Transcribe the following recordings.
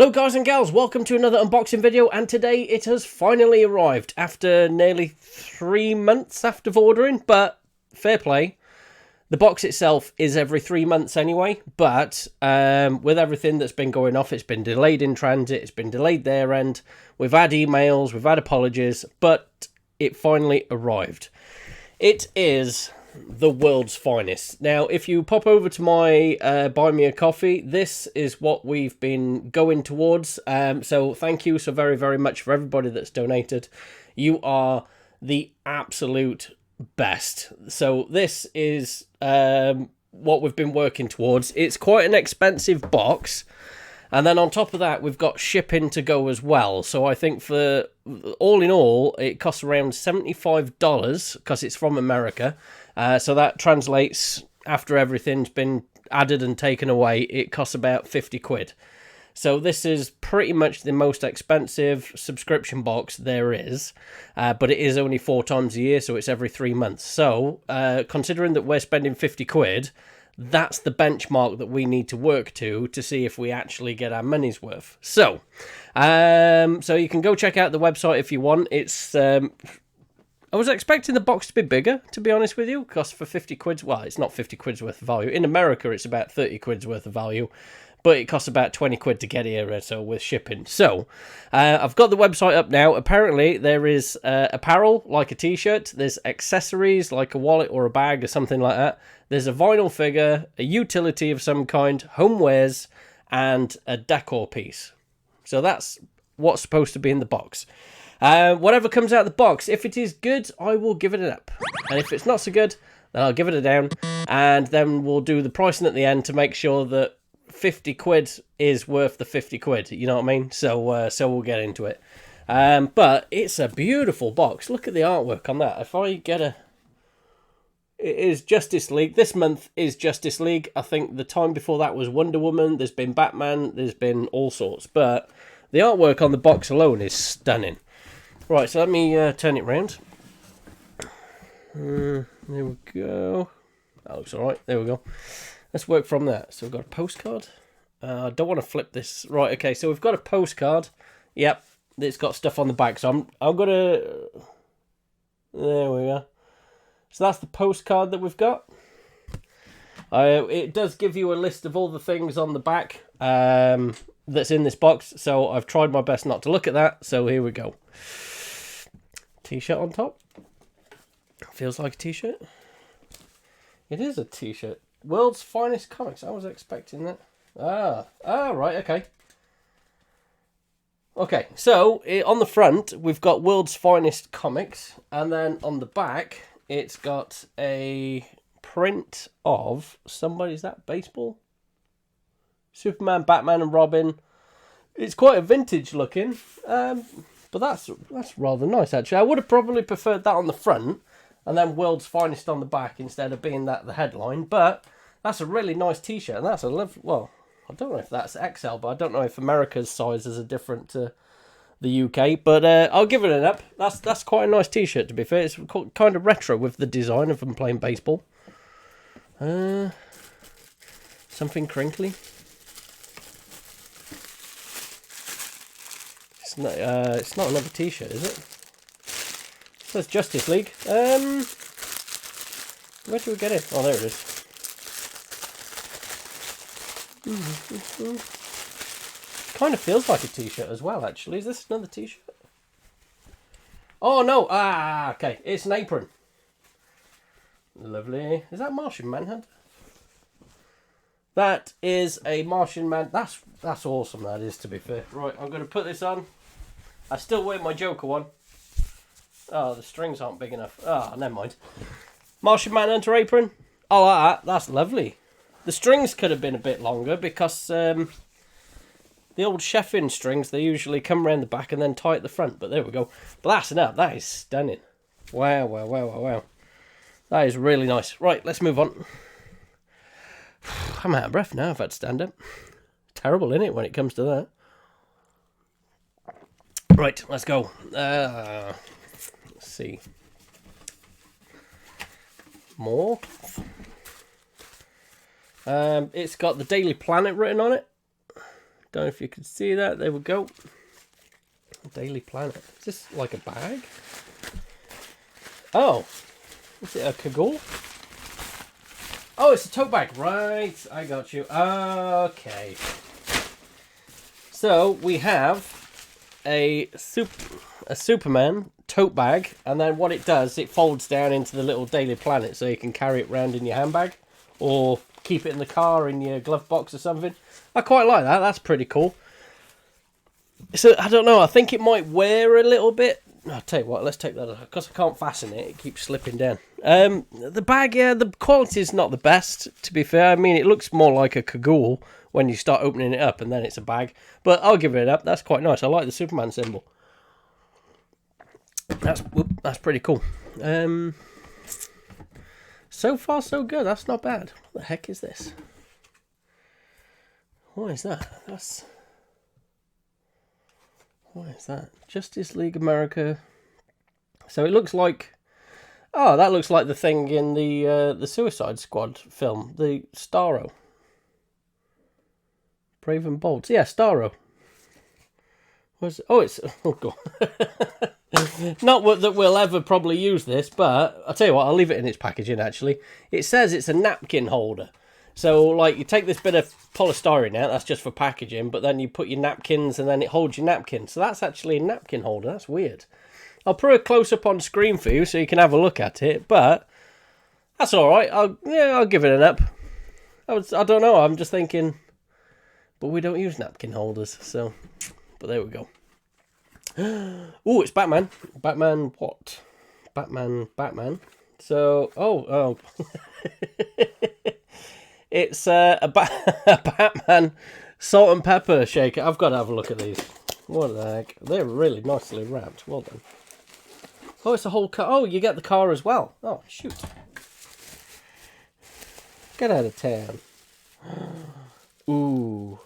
Hello guys and gals, welcome to another unboxing video, and today it has finally arrived after nearly 3 months after ordering, but fair play. The box itself is every 3 months anyway, but with everything that's been going off, it's been delayed in transit, it's been delayed their end, we've had emails, we've had apologies, but it finally arrived. It is the world's finest. Now, if you pop over to my Buy Me a Coffee, this is what we've been going towards. So thank you so very, very much for everybody that's donated. You are the absolute best. So this is what we've been working towards. It's quite an expensive box. And then on top of that, we've got shipping to go as well. So I think for all in all, it costs around $75 because it's from America. So that translates, after everything's been added and taken away, it costs about 50 quid. So this is pretty much the most expensive subscription box there is. But it is only 4 times a year, so it's every 3 months. So considering that we're spending 50 quid... that's the benchmark that we need to work to see if we actually get our money's worth. So, so you can go check out the website if you want. It's I was expecting the box to be bigger, to be honest with you, because for 50 quid, well, it's not 50 quid's worth of value. In America, it's about 30 quid's worth of value, but it costs about 20 quid to get here, so with shipping. So, I've got the website up now. Apparently, there is apparel, like a t-shirt. There's accessories, like a wallet or a bag or something like that. There's a vinyl figure, a utility of some kind, homewares, and a decor piece. So that's what's supposed to be in the box. Whatever comes out of the box, if it is good, I will give it an up. And if it's not so good, then I'll give it a down. And then we'll do the pricing at the end to make sure that 50 quid is worth the 50 quid. You know what I mean? So so we'll get into it. But it's a beautiful box. Look at the artwork on that. If I get a... It is Justice League. This month is Justice League. I think the time before that was Wonder Woman. There's been Batman. There's been all sorts. But the artwork on the box alone is stunning. Right, so let me turn it round. There we go. That looks alright. There we go. Let's work from that. So we've got a postcard. I don't want to flip this. Right, okay. So we've got a postcard. Yep. It's got stuff on the back. So I'm going to... There we go. So that's the postcard that we've got. It does give you a list of all the things on the back that's in this box. So I've tried my best not to look at that. So here we go. T-shirt on top. Feels like a t-shirt. It is a t-shirt. World's Finest Comics. I was expecting that. Right, okay. Okay, so on the front, we've got World's Finest Comics. And then on the back... it's got a print of somebody. Is that baseball? Superman, Batman, and Robin. It's quite a vintage looking, but that's rather nice actually. I would have probably preferred that on the front, and then World's Finest on the back instead of being that the headline. But that's a really nice T-shirt, and that's a well, I don't know if that's XL, but I don't know if America's sizes are different to the UK, but I'll give it an up. That's quite a nice T-shirt, to be fair. It's kind of retro with the design of them playing baseball. Something crinkly. It's not another T-shirt, is it? It says Justice League. Where do we get it? Oh, there it is. Kind of feels like a t-shirt as well, actually. Is this another t-shirt? Oh, no. Okay. It's an apron. Lovely. Is that Martian Manhunt? That is a Martian Man. That's awesome, that is, to be fair. Right, I'm going to put this on. I still wear my Joker one. Oh, the strings aren't big enough. Never mind. Martian Manhunter apron. Oh, that's lovely. The strings could have been a bit longer because... the old chef-in strings, they usually come around the back and then tie at the front. But there we go. But that's enough. That is stunning. Wow, wow, wow, wow, wow. That is really nice. Right, let's move on. I'm out of breath now. I've had to stand up. Terrible, isn't it, when it comes to that? Right, let's go. Let's see. More. It's got the Daily Planet written on it. Don't know if you can see that. There we go. Daily Planet. Is this like a bag? Oh. Is it a Kaggle? Oh, it's a tote bag. Right. I got you. Okay. So we have a Superman tote bag, and then what it does, it folds down into the little Daily Planet, so you can carry it around in your handbag or keep it in the car in your glove box or something. I quite like that. That's pretty cool. So I don't know. I think it might wear a little bit. I'll tell you what. Let's take that off because I can't fasten it. It keeps slipping down. The bag, yeah, the quality is not the best. To be fair, I mean, it looks more like a Kaggle when you start opening it up, and then it's a bag. But I'll give it up. That's quite nice. I like the Superman symbol. That's pretty cool. So far, so good. That's not bad. What the heck is this? What is that? What is that? Justice League America. So it looks like... Oh, that looks like the thing in the Suicide Squad film. The Starro. Brave and Bold. Yeah, Starro. Oh, it's... Oh, God. Not that we'll ever probably use this, but I'll tell you what, I'll leave it in its packaging, actually. It says it's a napkin holder. So, like, you take this bit of polystyrene out, that's just for packaging, but then you put your napkins and then it holds your napkin. So that's actually a napkin holder. That's weird. I'll put a close-up on screen for you so you can have a look at it, but that's all right. I'll give it an up. I don't know, I'm just thinking, but we don't use napkin holders, so, but there we go. Oh, it's Batman. Batman what? Batman. So, oh. It's a Batman salt and pepper shaker. I've got to have a look at these. What the heck? They're really nicely wrapped. Well done. Oh, it's a whole car. Oh, you get the car as well. Oh, shoot. Get out of town. Ooh.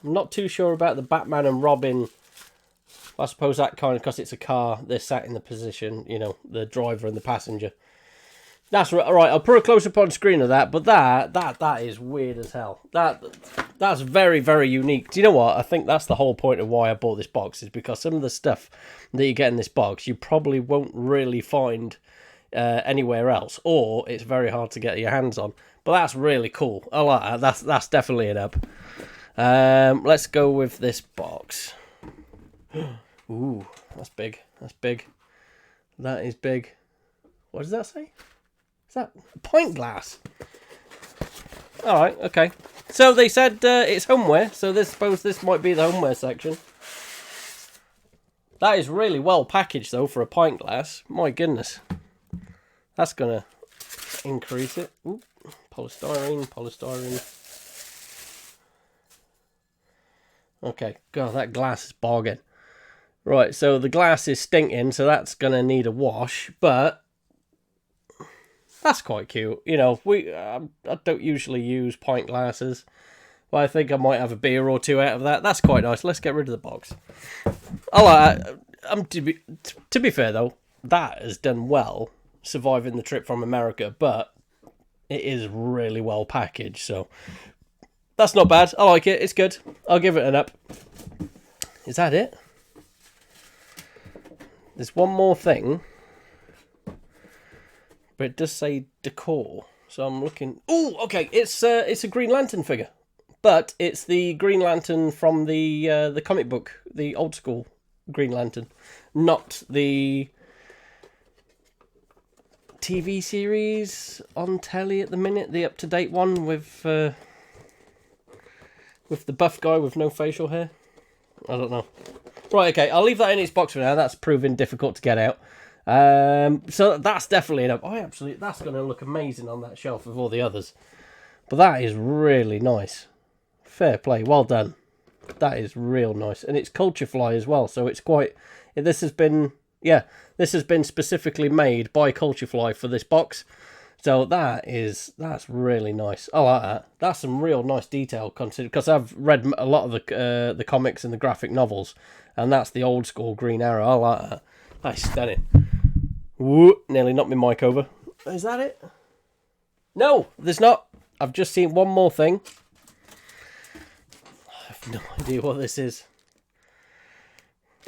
I'm not too sure about the Batman and Robin. I suppose that kind of, because it's a car, they're sat in the position, you know, the driver and the passenger. That's right. All right, I'll put a close-up on screen of that, but that is weird as hell. That's very, very unique. Do you know what? I think that's the whole point of why I bought this box, is because some of the stuff that you get in this box, you probably won't really find anywhere else, or it's very hard to get your hands on. But that's really cool. I like that. That's definitely an up. Let's go with this box. Ooh, that's big. That's big. That is big. What does that say? Is that a pint glass? Alright, okay. So they said it's homeware, so I suppose this might be the homeware section. That is really well packaged, though, for a pint glass. My goodness. That's going to increase it. Ooh, polystyrene. Okay, God, that glass is bargain. Right, so the glass is stinking, so that's going to need a wash, but that's quite cute. You know, I don't usually use pint glasses, but I think I might have a beer or two out of that. That's quite nice. Let's get rid of the box. To be fair, though, that has done well, surviving the trip from America, but it is really well packaged, so that's not bad. I like it. It's good. I'll give it an up. Is that it? There's one more thing, but it does say decor. So I'm looking. Oh, okay. It's a Green Lantern figure, but it's the Green Lantern from the comic book, the old school Green Lantern, not the TV series on telly at the minute. The up to date one with the buff guy with no facial hair. I don't know. Right, okay, I'll leave that in its box for now. That's proving difficult to get out. So that's definitely enough. That's going to look amazing on that shelf with all the others. But that is really nice. Fair play, well done. That is real nice. And it's Culture Fly as well, so it's quite... This has been specifically made by Culture Fly for this box. So that's really nice. I like that. That's some real nice detail, considered, because I've read a lot of the comics and the graphic novels, and that's the old school Green Arrow. I like that. That's stunning. Woo, nearly knocked my mic over. Is that it? No, there's not. I've just seen one more thing. No idea what this is.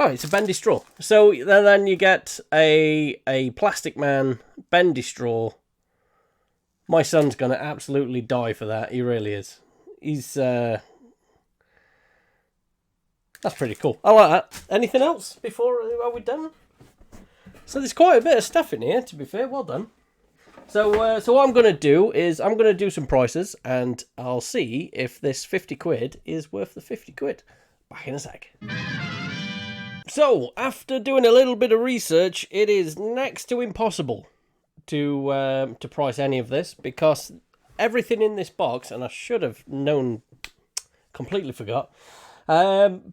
Oh, it's a bendy straw. So then you get a Plastic Man bendy straw. My son's going to absolutely die for that. He really is. He's... That's pretty cool. I like that. Anything else before are we done? So there's quite a bit of stuff in here, to be fair. Well done. So what I'm going to do is I'm going to do some prices, and I'll see if this 50 quid is worth the 50 quid. Back in a sec. So, after doing a little bit of research, it is next to impossible to price any of this, because everything in this box, and I should have known, completely forgot,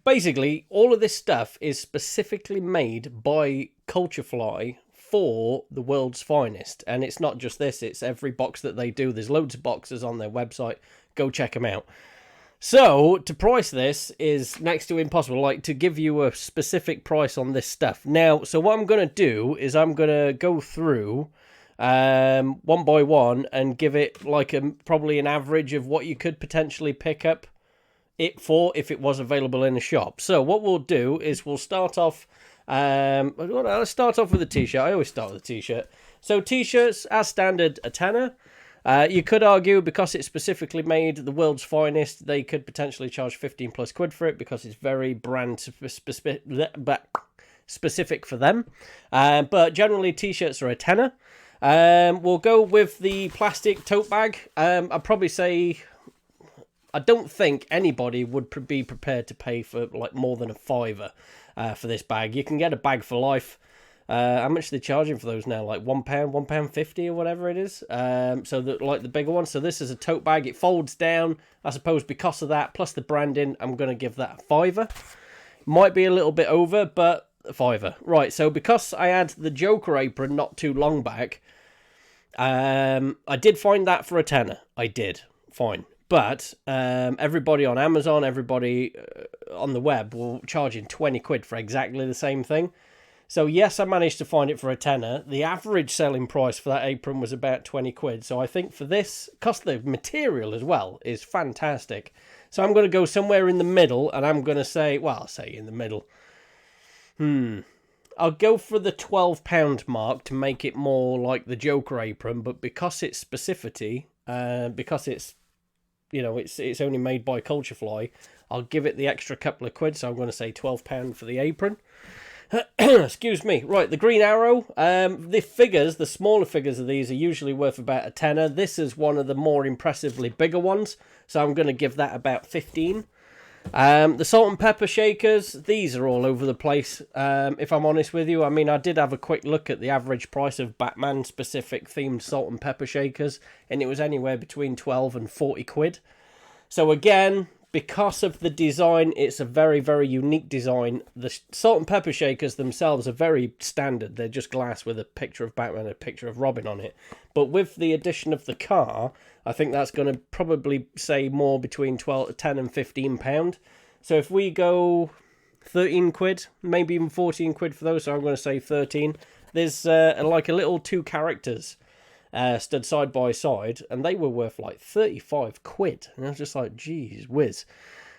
basically, all of this stuff is specifically made by Culturefly for the world's finest. And it's not just this, it's every box that they do. There's loads of boxes on their website. Go check them out. So, to price this is next to impossible, like to give you a specific price on this stuff. Now, so what I'm going to do is I'm going to go through one by one and give it like probably an average of what you could potentially pick up it for if it was available in a shop. So, what we'll do is we'll start off, let's start off with a t-shirt. I always start with a t-shirt. So, t-shirts, as standard, a tenner. You could argue because it's specifically made the world's finest, they could potentially charge 15 plus quid for it because it's very brand specific for them. But generally, t-shirts are a tenner. We'll go with the plastic tote bag. I'd probably say I don't think anybody would be prepared to pay for like more than a fiver for this bag. You can get a bag for life. How much are they charging for those now? Like £1.50 or whatever it is. So like the bigger one. So this is a tote bag. It folds down. I suppose because of that, plus the branding, I'm going to give that a fiver. Might be a little bit over, but a fiver. Right, so because I had the Joker apron not too long back, I did find that for a tenner. I did. Fine. But everybody on Amazon, everybody on the web will charge in 20 quid for exactly the same thing. So yes, I managed to find it for a tenner. The average selling price for that apron was about 20 quid. So I think for this, because the material as well is fantastic. So I'm going to go somewhere in the middle, and I'm going to say, well, I'll say in the middle. I'll go for the £12 mark to make it more like the Joker apron, but because it's specificity, because it's, you know, it's only made by Culturefly, I'll give it the extra couple of quid. So I'm going to say £12 for the apron. Excuse me. Right, the Green Arrow. The smaller figures of these are usually worth about a tenner. This is one of the more impressively bigger ones, so I'm going to give that about 15. The Salt and Pepper Shakers, these are all over the place, if I'm honest with you. I mean, I did have a quick look at the average price of Batman-specific themed Salt and Pepper Shakers, and it was anywhere between 12 and 40 quid. So again, because of the design, it's a very, very unique design. The Salt and Pepper Shakers themselves are very standard. They're just glass with a picture of Batman and a picture of Robin on it. But with the addition of the car, I think that's going to probably say more between 10 and £15. So if we go 13 quid, maybe even 14 quid for those, so I'm going to say 13. There's like a little two characters stood side by side, and they were worth like 35 quid. And I was just like, geez whiz.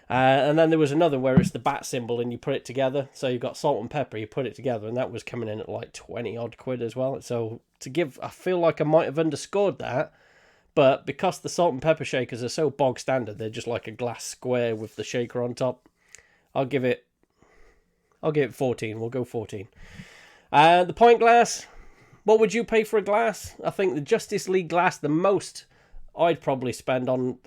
And then there was another where it's the bat symbol and you put it together. So you've got Salt and Pepper, you put it together, and that was coming in at like 20 odd quid as well. So I feel like I might have underscored that, but because the Salt and Pepper Shakers are so bog standard, they're just like a glass square with the shaker on top. I'll give it 14. We'll go 14. The pint glass. What would you pay for a glass? I think the Justice League glass, the most I'd probably spend on,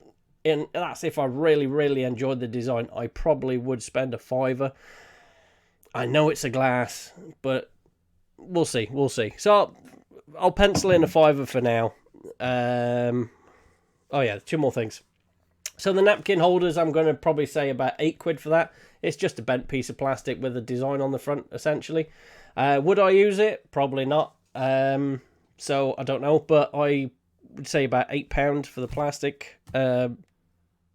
and that's if I really, really enjoyed the design, I probably would spend a fiver. I know it's a glass, but we'll see. So I'll pencil in a fiver for now. Oh yeah, two more things. So the napkin holders, I'm going to probably say about 8 quid for that. It's just a bent piece of plastic with a design on the front, essentially. Would I use it? Probably not. So I don't know, but I would say about £8 for the plastic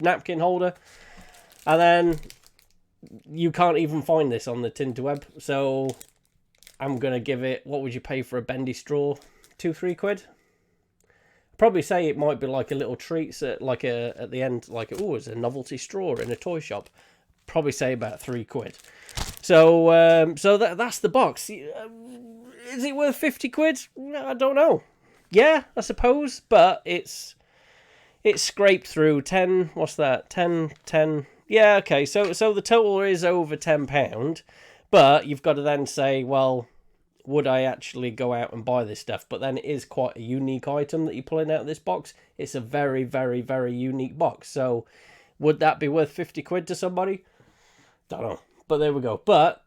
napkin holder. And then you can't even find this on the Tinterweb, so I'm gonna give it, what would you pay for a bendy straw? 2-3 quid. Probably say it might be like a little treat, at the end, like, oh, it's a novelty straw in a toy shop. probably say about £3. So that's the box. Is it worth 50 quid? I don't know. Yeah, I suppose, but it's scraped through 10. What's that? 10. Yeah, okay. So the total is over £10, but you've got to then say, well, would I actually go out and buy this stuff? But then it is quite a unique item that you're pulling out of this box. It's a very, very, very unique box. So would that be worth 50 quid to somebody? Don't know. But there we go. But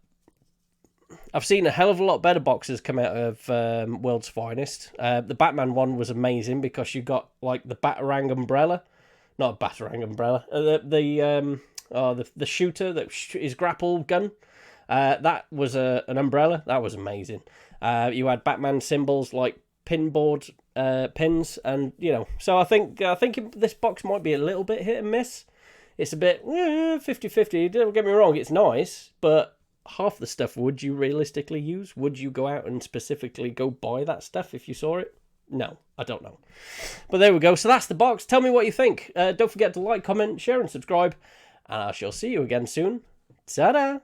I've seen a hell of a lot better boxes come out of World's Finest. The Batman one was amazing because you got like the Batarang umbrella. Not a Batarang umbrella. The shooter, his grapple gun. That was an umbrella. That was amazing. You had Batman symbols like pinboard pins, and So I think this box might be a little bit hit and miss. It's a bit 50-50. Don't get me wrong, it's nice, but half the stuff would you realistically use? Would you go out and specifically go buy that stuff if you saw it? No, I don't know. But there we go. So that's the box. Tell me what you think. Don't forget to like, comment, share, and subscribe. And I shall see you again soon. Ta-da!